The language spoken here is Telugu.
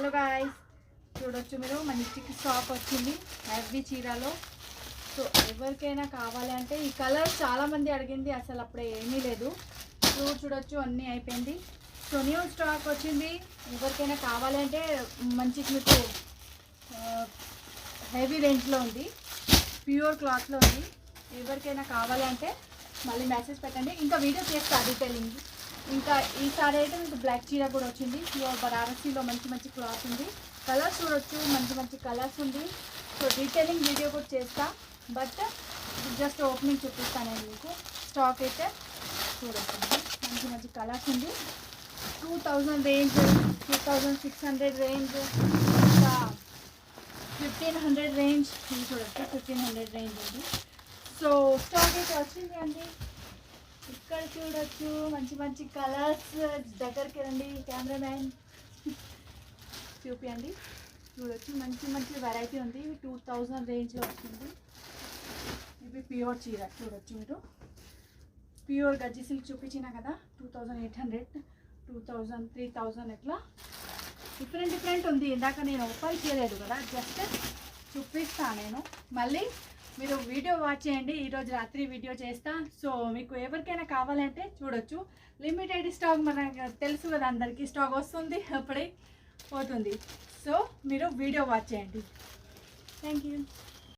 హలో గాయ్స్, చూడొచ్చు మీరు మంచి స్టాక్ వచ్చింది హెవీ చీరలో. సో ఎవరికైనా కావాలి అంటే ఈ కలర్ చాలామంది అడిగింది, అసలు అప్పుడే ఏమీ లేదు. చూడొచ్చు అన్నీ అయిపోయింది. సో న్యూ స్టాక్ వచ్చింది. ఎవరికైనా కావాలి అంటే మంచి మీకు హెవీ రేంజ్లో ఉంది, ప్యూర్ క్లాత్లో ఉంది. ఎవరికైనా కావాలి అంటే మళ్ళీ మెసేజ్ పెట్టండి, ఇంకా వీడియో చేస్తా డీటెయిలింగ్. ఇంకా ఈసారి అయితే మీకు బ్లాక్ చీర కూడా వచ్చింది. ప్యూర్ బనారసీలో మంచి మంచి క్లాత్ ఉంది. కలర్స్ చూడొచ్చు, మంచి మంచి కలర్స్ ఉంది. సో డీటెయిలింగ్ వీడియో కూడా చేస్తా, బట్ జస్ట్ ఓపెనింగ్ చూపిస్తాను నేను మీకు. స్టాక్ అయితే చూడొచ్చు, మంచి మంచి కలర్స్ ఉంది. 2000 రేంజ్, 2600 రేంజ్, ఇంకా 1500 రేంజ్. ఇది చూడొచ్చు 1500 రేంజ్ ఉంది. సో స్టాక్ అయితే వచ్చింది అండి. ఇక్కడ చూడొచ్చు మంచి మంచి కలర్స్. దగ్గరికి రండి కెమెరామ్యాన్, చూపియండి. చూడొచ్చు మంచి మంచి వెరైటీ ఉంది. 2000 రేంజ్లో వస్తుంది. ఇవి ప్యూర్ చీర చూడొచ్చు మీరు. ప్యూర్ గజ్జి సిల్క్ చూపించిన కదా, 2800, 2000, 3000 ఇట్లా డిఫరెంట్ ఉంది. ఇందాక నేను ఓపెన్ చేయలేదు కదా, జస్ట్ చూపిస్తాను నేను. మళ్ళీ మీరు వీడియో వాచ్ చేయండి, ఈరోజు రాత్రి వీడియో చేస్తా. సో మీకు ఎవరికైనా కావాలంటే చూడొచ్చు. లిమిటెడ్ స్టాక్ మనకు తెలుసు కదా, అందరికీ స్టాక్ వస్తుంది అప్పుడే పోతుంది. సో మీరు వీడియో వాచ్ చేయండి. Thank you.